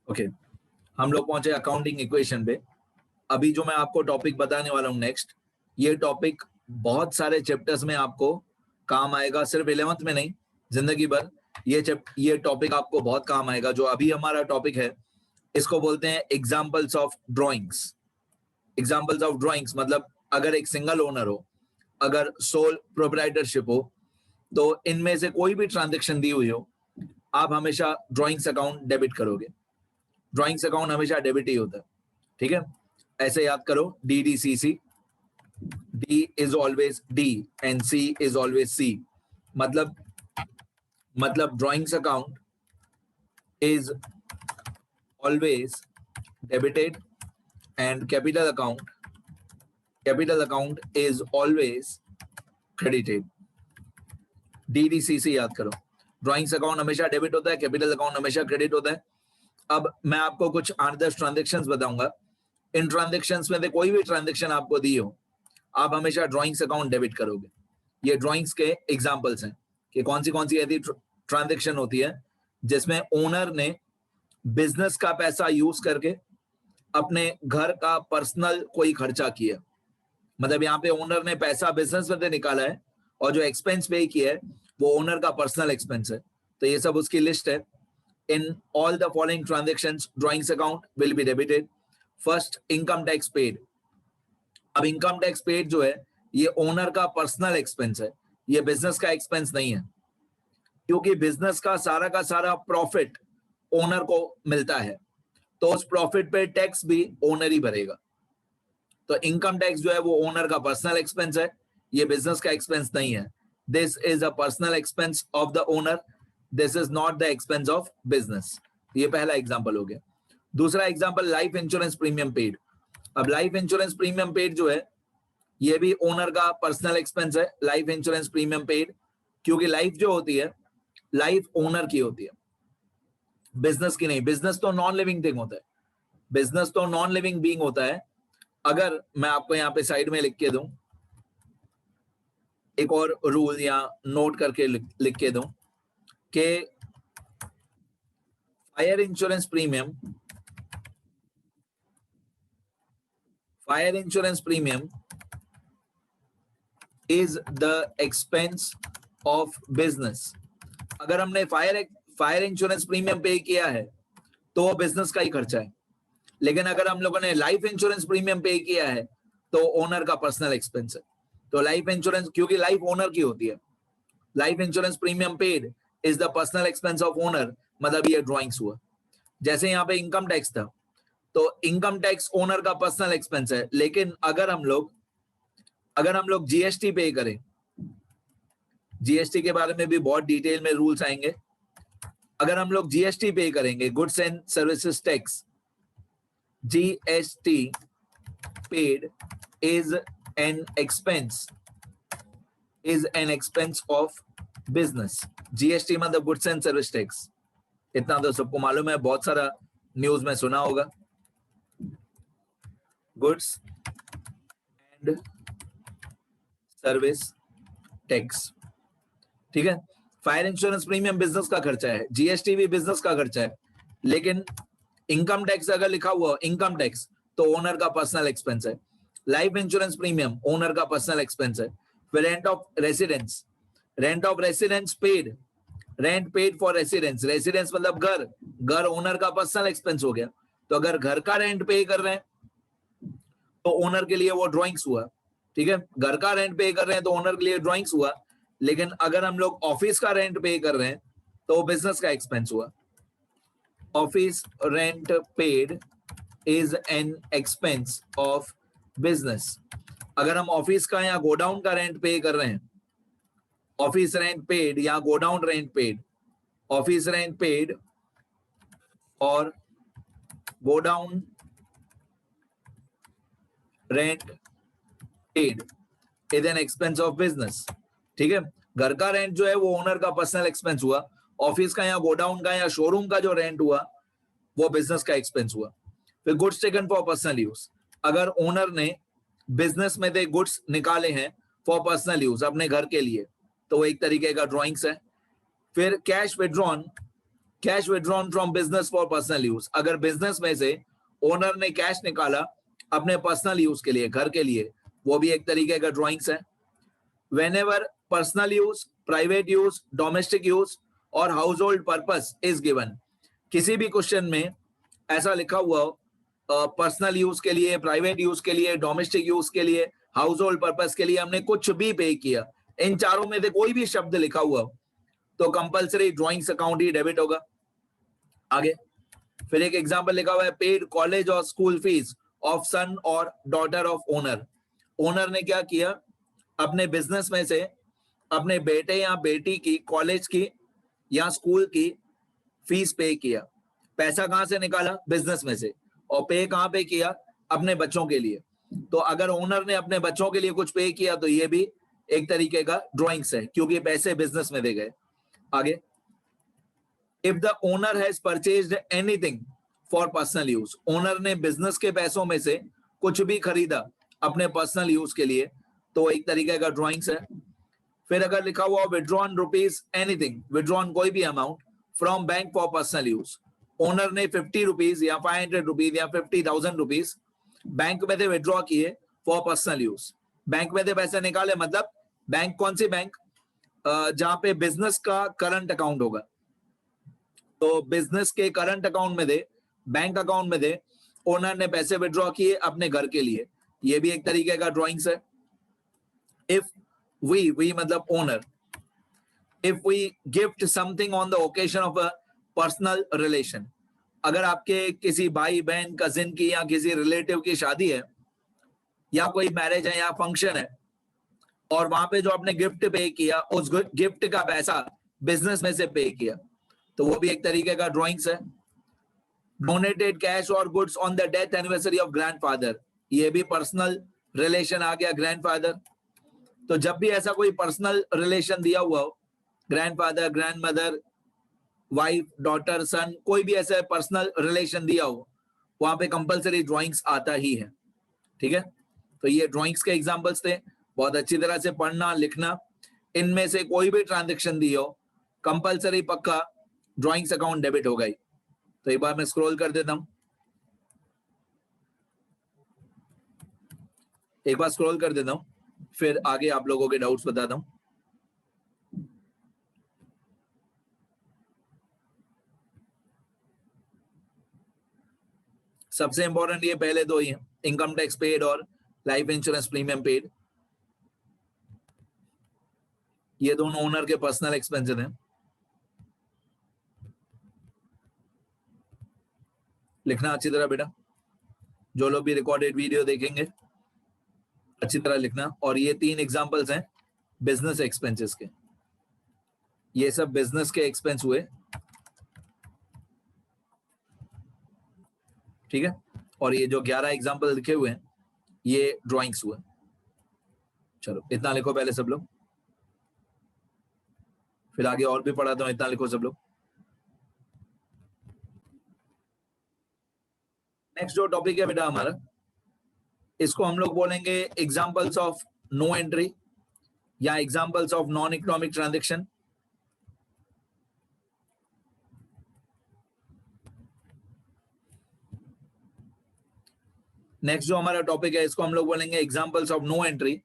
Okay हम लोग पहुंचे अकाउंटिंग इक्वेशन पे। अभी जो मैं आपको टॉपिक बताने वाला हूँ नेक्स्ट, ये टॉपिक बहुत सारे चैप्टर्स में आपको काम आएगा, सिर्फ 11th में नहीं, जिंदगी भर ये टॉपिक आपको बहुत काम आएगा। जो अभी हमारा टॉपिक है इसको बोलते हैं examples of drawings. Examples of drawings मतलब अगर एक सिंगल ओनर हो, अगर सोल प्रोप्राइटरशिप हो, तो इनमें से कोई भी ट्रांजेक्शन दी हुई हो, आप हमेशा ड्रॉइंग्स अकाउंट डेबिट करोगे। ड्रॉइंग्स अकाउंट हमेशा डेबिट ही होता है, ठीक है। ऐसे याद करो, DDCC, D is always D and C is always C। मतलब drawings account is always debited and capital account is always credited. DDCC याद करो, ड्रॉइंग्स अकाउंट हमेशा डेबिट होता है, कैपिटल अकाउंट हमेशा क्रेडिट होता है। अब मैं आपको कुछ 8-10 ट्रांजेक्शंस बताऊंगा। इन ट्रांजेक्शंस में से कोई भी ट्रांजेक्शन आपको दी हो, आप हमेशा ड्रॉइंग्स अकाउंट डेबिट करोगे। ये ड्रॉइंग्स के एग्जांपल्स हैं कि कौन सी ऐसी ट्रांजेक्शन होती है जिसमें ओनर ने बिजनेस का पैसा यूज करके अपने घर का पर्सनल कोई खर्चा किया। मतलब यहाँ पे ओनर ने पैसा बिजनेस में से निकाला है और जो एक्सपेंस पे किया है वो ओनर का पर्सनल एक्सपेंस है। तो ये सब उसकी लिस्ट है। In all the following transactions, drawings account will be debited. First, income tax paid. अब इनकम टैक्स पेड जो है ये ओनर का पर्सनल एक्सपेंस है, ये बिजनेस का एक्सपेंस नहीं है, क्योंकि बिजनेस का सारा प्रॉफिट ओनर को मिलता है, तो उस प्रॉफिट पे टैक्स भी ओनर ही भरेगा। तो इनकम टैक्स जो है वो ओनर का पर्सनल एक्सपेंस है, ये बिजनेस का एक्सपेंस नहीं है। This is a personal expense of the owner, this is not the expense of business. ये पहला एग्जांपल हो गया। दूसरा example, life insurance premium paid. अब लाइफ इंश्योरेंस प्रीमियम पेड जो है ये भी ओनर का पर्सनल एक्सपेंस है, लाइफ इंश्योरेंस प्रीमियम पेड, क्योंकि लाइफ जो होती है लाइफ ओनर की होती है, बिजनेस की नहीं। बिजनेस तो नॉन लिविंग थिंग होता है, बिजनेस तो नॉन लिविंग बीइंग होता है। अगर मैं आपको यहाँ पे साइड में लिख के दूं, एक और रूल या नोट करके लिख के दूं कि fire insurance premium is the expense of business. अगर हमने फायर इंश्योरेंस प्रीमियम पे किया है तो वो बिजनेस का ही खर्चा है, लेकिन अगर हम लोगों ने लाइफ इंश्योरेंस प्रीमियम पे किया है तो ओनर का पर्सनल एक्सपेंस है। तो लाइफ इंश्योरेंस, क्योंकि लाइफ ओनर की होती है, life insurance premium paid is the personal expense of owner, मतलब ये ड्रॉइंग्स हुआ। जैसे यहाँ पे इनकम टैक्स था, तो इनकम टैक्स ओनर का पर्सनल एक्सपेंस है, लेकिन अगर हम लोग GST पे करें, GST के बारे में भी बहुत डिटेल में रूल्स आएंगे। अगर हम लोग GST पे करेंगे, goods and services tax, GST paid is an expense of business. GST मतलब गुड्स एंड सर्विस टैक्स, इतना तो सबको मालूम है, बहुत सारा न्यूज में सुना होगा। गुड्स एंड सर्विस टैक्स, ठीक है। फायर इंश्योरेंस प्रीमियम बिजनेस का खर्चा है, GST भी बिजनेस का खर्चा है, लेकिन इनकम टैक्स अगर लिखा हुआ इनकम टैक्स तो ओनर का पर्सनल एक्सपेंस है। लाइफ इंश्योरेंस प्रीमियम ओनर का पर्सनल एक्सपेंस है। फिर rent of residence paid, rent paid for residence मतलब घर ओनर का पर्सनल एक्सपेंस हो गया। तो अगर घर का रेंट पे कर रहे हैं तो ओनर के लिए वो ड्रॉइंग्स हुआ, ठीक है। घर का रेंट पे कर रहे हैं तो ओनर के लिए ड्रॉइंग्स हुआ, लेकिन अगर हम लोग ऑफिस का रेंट पे कर रहे हैं तो बिजनेस का एक्सपेंस हुआ। Office rent paid is an expense of business. अगर हम ऑफिस का या गोडाउन का रेंट पे कर रहे हैं, ऑफिस रेंट पेड या godown rent paid, office rent paid और godown rent paid is an expense of business, ठीक है। घर का रेंट जो है वो ओनर का पर्सनल एक्सपेंस हुआ, ऑफिस का या गोडाउन का या शोरूम का जो रेंट हुआ वो बिजनेस का एक्सपेंस हुआ। फिर goods taken for personal use, अगर ओनर ने बिजनेस में से गुड्स निकाले हैं फॉर पर्सनल यूज, अपने घर के लिए, तो वो एक तरीके का ड्रॉइंग्स है। फिर cash withdrawn cash withdrawn from business for personal use, अगर बिजनेस में से ओनर ने कैश निकाला अपने पर्सनल यूज के लिए, घर के लिए, वो भी एक तरीके का ड्राइंग्स है. Whenever personal use, private use, domestic use और household purpose is given, किसी भी क्वेश्चन में ऐसा लिखा हुआ पर्सनल यूज के लिए, प्राइवेट यूज के लिए, डोमेस्टिक यूज के लिए, हाउस होल्ड पर्पज के लिए हमने कुछ भी पे किया, इन चारों में से कोई भी शब्द लिखा हुआ तो कंपलसरी ड्राइंग्स अकाउंट ही डेबिट होगा. आगे फिर एक एग्जांपल लिखा हुआ है, पेड कॉलेज और स्कूल फीस ऑफ सन और डॉटर ऑफ ओनर. ओनर ने क्या किया, अपने बिजनेस में से अपने बेटे या बेटी की कॉलेज की या स्कूल की फीस पे किया. पैसा कहां से निकाला, बिजनेस में से, और पे कहां पे किया, अपने बच्चों के लिए. तो अगर ओनर ने अपने बच्चों के लिए कुछ पे किया तो ये भी एक तरीके का ड्राइंग्स है, क्योंकि पैसे बिजनेस में दे गए. आगे, if the owner has purchased anything for personal use, owner ने बिजनेस के पैसों में से कुछ भी खरीदा अपने पर्सनल यूज के लिए तो एक तरीके का ड्राइंग्स है. फिर अगर लिखा हुआ विड्रॉन रुपीज एनीथिंग, विड्रॉन कोई भी amount from bank for personal use, owner ने 50 रुपीज या 500 रुपीज या 50,000 रुपीज बैंक में से विड्रॉ किए फॉर पर्सनल यूज. बैंक में से पैसे निकाले, मतलब बैंक कौन सी बैंक, जहां पे बिजनेस का करंट अकाउंट होगा, तो बिजनेस के करंट अकाउंट में दे, बैंक अकाउंट में दे, ओनर ने पैसे विड्रॉ किए अपने घर के लिए, ये भी एक तरीके का ड्राइंग्स है. इफ वी मतलब honour, if we gift something on the occasion of a personal relation, अगर आपके किसी भाई बहन कजिन की या किसी रिलेटिव की शादी है या कोई मैरिज है या फंक्शन है और वहां पे जो आपने गिफ्ट पे किया उस गिफ्ट का पैसा बिजनेस में से पे किया तो वो भी एक तरीके का ड्राइंग्स है. डोनेटेड कैश और goods on the death anniversary of grandfather, ये भी पर्सनल रिलेशन आ गया, ग्रैंडफादर. तो जब भी ऐसा कोई पर्सनल रिलेशन दिया हुआ हो, ग्रैंडफादर, ग्रैंडमदर, वाइफ, डॉटर, सन, कोई भी ऐसा पर्सनल रिलेशन दिया हो, वहां पे कंपलसरी ड्राइंग्स आता ही है. ठीक है, तो ये ड्राइंग्स के एग्जांपल्स थे. बहुत अच्छी तरह से पढ़ना लिखना. इनमें से कोई भी ट्रांजैक्शन दी हो कंपलसरी पक्का ड्राइंग्स अकाउंट डेबिट होगा ही. तो एक बार मैं स्क्रॉल कर देता हूं, एक बार स्क्रॉल कर देता हूं, फिर आगे आप लोगों के डाउट्स बताता हूं. सबसे इंपॉर्टेंट ये पहले दो ही हैं, इनकम टैक्स पेड और लाइफ इंश्योरेंस प्रीमियम पेड. ये दोनों ओनर के पर्सनल एक्सपेंसेस हैं. लिखना अच्छी तरह बेटा, जो लोग भी रिकॉर्डेड वीडियो देखेंगे अच्छी तरह लिखना. और ये 3 एग्जांपल्स हैं बिजनेस एक्सपेंसेस के, ये सब बिजनेस के एक्सपेंस हुए. ठीक है, और ये जो 11 एग्जांपल लिखे हुए हैं ये ड्राइंग्स हुए. चलो इतना लिखो पहले सब लोग, फिर आगे और भी पढ़ाता हूं. इतना लिखो सब लोग. नेक्स्ट जो टॉपिक है बेटा हमारा, इसको हम लोग बोलेंगे एग्जांपल्स ऑफ नो एंट्री या examples of non economic transaction. Next जो हमारा टॉपिक है इसको हम लोग बोलेंगे एग्जांपल्स ऑफ नो एंट्री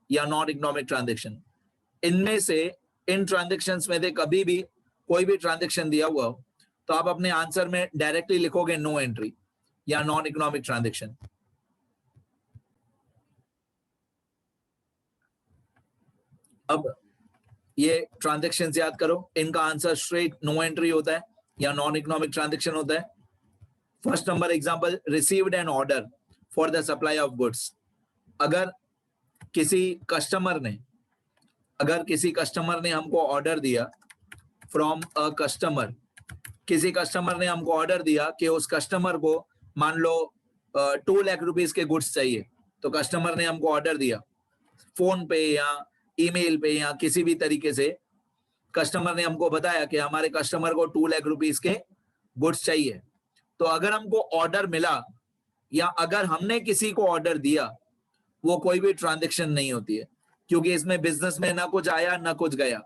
या नॉन इकोनॉमिक ट्रांजैक्शन. इनमें से इन ट्रांजैक्शंस में से कभी भी कोई भी ट्रांजैक्शन दिया हुआ हो तो आप अपने आंसर में डायरेक्टली लिखोगे नो एंट्री या नॉन इकोनॉमिक ट्रांजैक्शन. अब ये ट्रांजैक्शन याद करो, इनका आंसर स्ट्रेट नो एंट्री होता है या नॉन इकोनॉमिक ट्रांजैक्शन होता है. First number example, received an order for the supply of goods. अगर किसी कस्टमर ने हमको ऑर्डर दिया फ्रॉम अ कस्टमर, किसी कस्टमर ने हमको ऑर्डर दिया कि उस कस्टमर को मान लो 2 लाख रुपीस के गुड्स चाहिए, तो कस्टमर ने हमको ऑर्डर दिया फोन पे या ईमेल पे या किसी भी तरीके से कस्टमर ने हमको बताया कि हमारे कस्टमर को 2 लाख रुपीस के गुड्स चाहिए. तो अगर हमको ऑर्डर मिला या अगर हमने किसी को ऑर्डर दिया, वो कोई भी ट्रांजैक्शन नहीं होती है, क्योंकि इसमें बिजनेस में ना कुछ आया ना कुछ गया.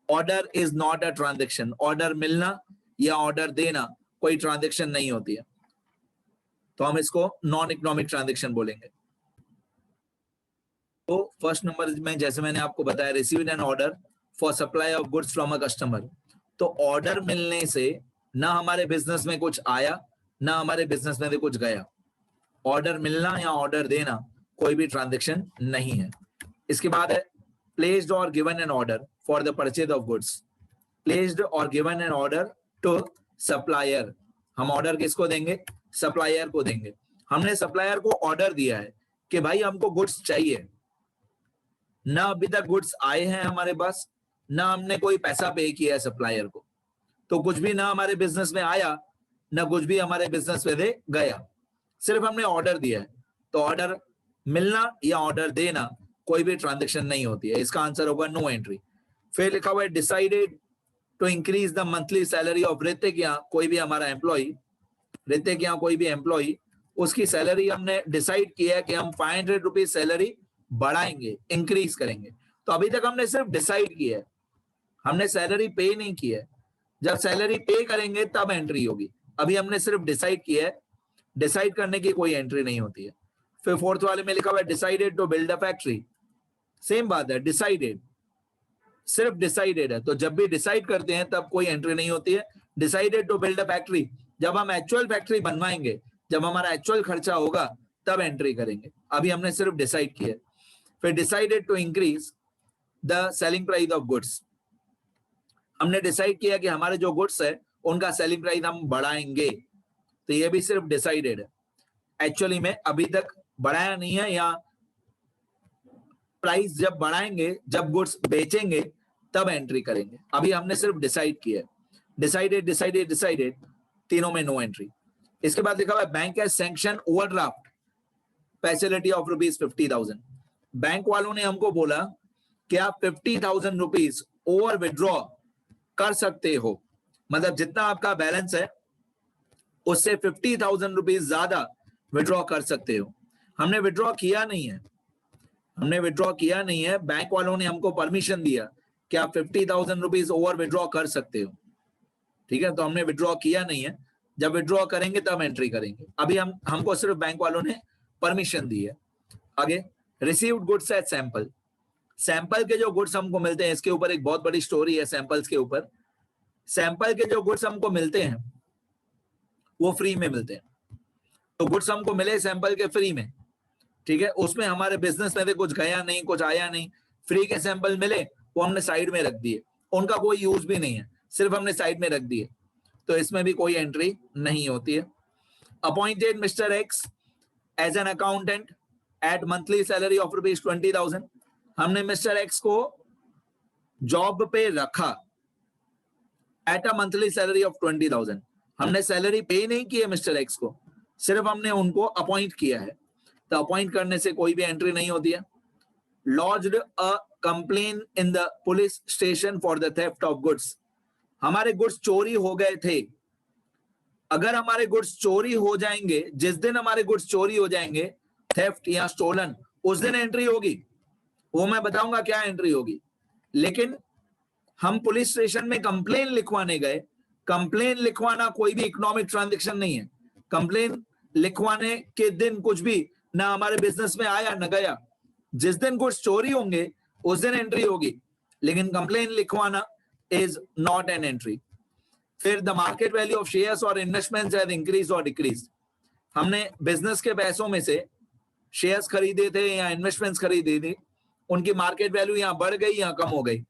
Order is not a transaction. Order मिलना या ऑर्डर देना कोई ट्रांजैक्शन नहीं होती है, तो हम इसको नॉन इकोनॉमिक ट्रांजैक्शन बोलेंगे। तो फर्स्ट नंबर में जैसे मैंने आपको बताया, received an order for supply of goods from a customer. तो ऑर्डर मिलने से ना हमारे बिजनेस में कुछ आया ना हमारे बिजनेस में कुछ गया। ऑर्डर मिलना या ऑर्डर देना कोई भी ट्रांजैक्शन नहीं है। इसके बाद है प्लेस्ड और given an order for the purchase of goods. Placed और given an order to supplier. हम ऑर्डर किसको देंगे? सप्लायर को देंगे। हमने सप्लायर को ऑर्डर दिया है कि भाई हमको गुड्स चाहिए, ना अभी तक गुड्स आए हैं हमारे पास, ना हमने कोई पैसा पे किया है सप्लायर को, तो कुछ भी ना हमारे बिजनेस में आया ना कुछ भी हमारे बिजनेस में दे गया, सिर्फ हमने ऑर्डर दिया है। तो ऑर्डर मिलना या ऑर्डर देना कोई भी ट्रांजैक्शन नहीं होती है। इसका आंसर होगा नो एंट्री। फिर लिखा हुआ है decided to increase the monthly salary of Hrithik. या कोई भी हमारा एम्प्लॉय, ऋतिक या कोई भी एम्प्लॉय, उसकी सैलरी हमने डिसाइड किया है कि हम 500 रुपीज सैलरी बढ़ाएंगे, इंक्रीज करेंगे। तो अभी तक हमने सिर्फ डिसाइड किया है, हमने सैलरी पे नहीं की है। जब सैलरी पे करेंगे तब एंट्री होगी। अभी हमने सिर्फ डिसाइड किया है, डिसाइड करने की कोई एंट्री नहीं होती है। फिर फोर्थ वाले में लिखा हुआ है decided to build a factory. Same बात है, डिसाइडेड, सिर्फ डिसाइडेड है। तो जब भी डिसाइड करते हैं तब कोई एंट्री नहीं होती है। Decided to build a factory, जब हम एक्चुअल फैक्ट्री बनवाएंगे, जब हमारा एक्चुअल खर्चा होगा तब एंट्री करेंगे। अभी हमने सिर्फ डिसाइड किया है। फिर decided to increase the selling price of goods. हमने डिसाइड किया कि हमारे जो गुड्स है उनका सेलिंग प्राइस हम बढ़ाएंगे, तो ये भी सिर्फ डिसाइडेड है। एक्चुअली में अभी तक बढ़ाया नहीं है, या प्राइस जब बढ़ाएंगे, जब गुड्स बेचेंगे तब एंट्री करेंगे। अभी हमने सिर्फ डिसाइड किया है। डिसाइडेड, डिसाइडेड, डिसाइडेड, तीनों में नो एंट्री। इसके बाद लिखा हुआ है bank has sanction overdraft facility of ₹50,000। Bank वालों ने हमको बोला कि आप 50,000 रुपीज ओवर विड्रॉ कर सकते हो, मतलब जितना आपका बैलेंस है उससे 50,000 रुपीज ज्यादा विड्रॉ कर सकते हो। हमने विड्रॉ किया नहीं है, हमने विड्रॉ किया नहीं है। बैंक वालों ने हमको परमिशन दिया कि आप 50,000 रुपीज ओवर विड्रॉ कर सकते हो, ठीक है। तो हमने विड्रॉ किया नहीं है, जब विड्रॉ करेंगे तब एंट्री करेंगे। अभी हमको सिर्फ बैंक वालों ने परमिशन दी है। आगे, received goods at sample. Sample के जो गुड्स हमको मिलते हैं, इसके ऊपर एक बहुत बड़ी स्टोरी है सैंपल्स के ऊपर। सैंपल के जो गुड्स हमको मिलते हैं वो फ्री में मिलते हैं। तो गुड्स हमको मिले सैंपल के फ्री में, ठीक है, उसमें हमारे बिजनेस में कुछ गया नहीं, कुछ आया नहीं, फ्री के सैंपल मिले, वो हमने साइड में रख दिए, उनका कोई यूज भी नहीं है, सिर्फ हमने साइड में रख दिए, तो इसमें भी कोई एंट्री नहीं होती है। Appointed mister X as an accountant at monthly salary of ₹20,000। हमने मिस्टर एक्स को जॉब पे रखा at a monthly salary of 20,000। हमने सैलरी पे नहीं की है मिस्टर एक्स को, सिर्फ हमने उनको अपॉइंट किया है, तो अपॉइंट करने से कोई भी एंट्री नहीं होती है। Lodged a complain in the police station for the theft of goods. हमारे गुड्स चोरी हो गए थे। अगर हमारे गुड्स चोरी हो जाएंगे, जिस दिन हमारे गुड्स चोरी हो जाएंगे, थेफ्ट या स्टोलन, उस दिन एंट्री होगी, वो मैं बताऊंगा क्या एंट्री होगी। लेकिन हम पुलिस स्टेशन में कंप्लेन लिखवाने गए, कंप्लेन लिखवाना कोई भी इकोनॉमिक ट्रांजैक्शन नहीं है। कंप्लेन लिखवाने के दिन कुछ भी ना हमारे बिजनेस में आया ना गया, जिस दिन गुड्स चोरी होंगे उस दिन एंट्री होगी, लेकिन कंप्लेन लिखवाना इज नॉट एन एंट्री। फिर the market value of shares और इन्वेस्टमेंट्स हैव इंक्रीज और डिक्रीज। हमने बिजनेस के पैसों में से शेयर्स खरीदे थे या इन्वेस्टमेंट्स खरीदी थी, उनकी मार्केट वैल्यू यहाँ बढ़ गई या कम हो गई।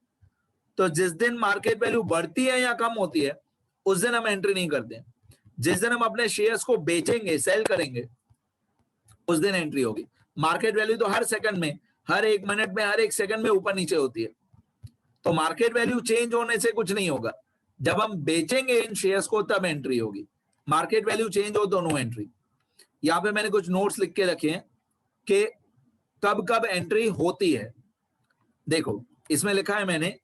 तो जिस दिन मार्केट वैल्यू बढ़ती है या कम होती है उस दिन हम एंट्री नहीं करते हैं। जिस दिन हम अपने शेयर्स को बेचेंगे, सेल करेंगे, उस दिन एंट्री होगी। मार्केट वैल्यू तो हर सेकंड में, हर एक मिनट में, हर एक सेकंड में ऊपर नीचे होती है, तो मार्केट वैल्यू चेंज होने से कुछ नहीं होगा। जब हम बेचेंगे इन शेयर्स को तब एंट्री होगी। मार्केट वैल्यू चेंज हो तो नो एंट्री। यहाँ पे मैंने कुछ नोट्स लिख के रखे हैं कि कब कब एंट्री होती है। देखो, इसमें लिखा है मैंने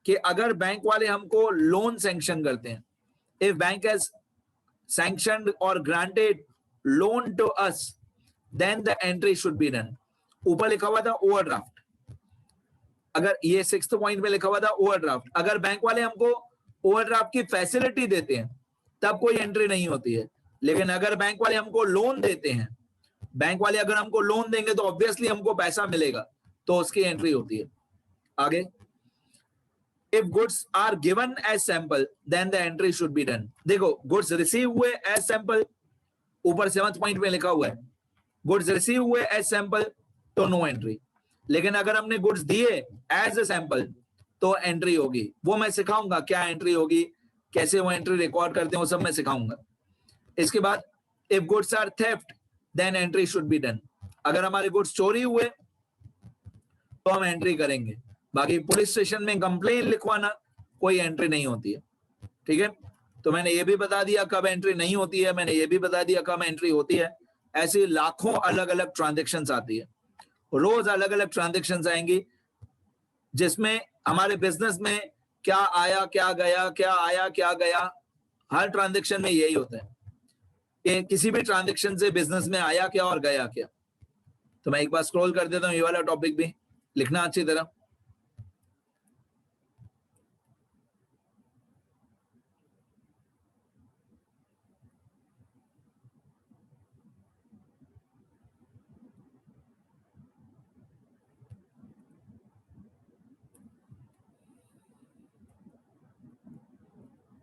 कि अगर बैंक वाले हमको लोन सैंक्शन करते हैं, इफ बैंक हैज सैंक्शनड और granted loan to us, then the entry should be done. ऊपर लिखा हुआ था ओवरड्राफ्ट, अगर ये 6th पॉइंट में लिखा हुआ था ओवरड्राफ्ट, अगर बैंक वाले हमको ओवरड्राफ्ट की फैसिलिटी देते हैं तब कोई एंट्री नहीं होती है। लेकिन अगर बैंक वाले हमको लोन देते हैं, बैंक वाले अगर हमको लोन देंगे तो ऑब्वियसली हमको पैसा मिलेगा, तो उसकी एंट्री होती है। आगे, if goods are given as sample then the entry should be done। देखो गुड्स रिसीव हुए एज सैंपल, ऊपर 7th पॉइंट में लिखा हुआ है गुड्स रिसीव हुए एज सैंपल तो नो एंट्री। लेकिन अगर हमने गुड्स दिए एज ए सैंपल तो एंट्री होगी। वो मैं सिखाऊंगा क्या एंट्री होगी, कैसे वो एंट्री रिकॉर्ड करते हैं, वो सब मैं सिखाऊंगा। इसके बाद if goods are theft then entry should be done. अगर हमारे गुड्स चोरी हुए तो हम एंट्री करेंगे, बाकी पुलिस स्टेशन में कंप्लेन लिखवाना कोई एंट्री नहीं होती है। ठीक है, तो मैंने ये भी बता दिया कब एंट्री नहीं होती है, मैंने ये भी बता दिया कब एंट्री होती है। ऐसी लाखों अलग अलग ट्रांजेक्शन्स आती है, रोज अलग अलग ट्रांजेक्शन्स आएंगी जिसमें हमारे बिजनेस में क्या आया क्या गया, क्या आया क्या गया, हर ट्रांजेक्शन में यही होता है कि किसी भी ट्रांजेक्शन से बिजनेस में आया क्या और गया क्या। तो मैं एक बार स्क्रॉल कर देता हूं, ये वाला टॉपिक भी लिखना अच्छी तरह।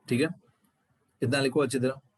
ठीक है, इतना लिखो अच्छी तरह।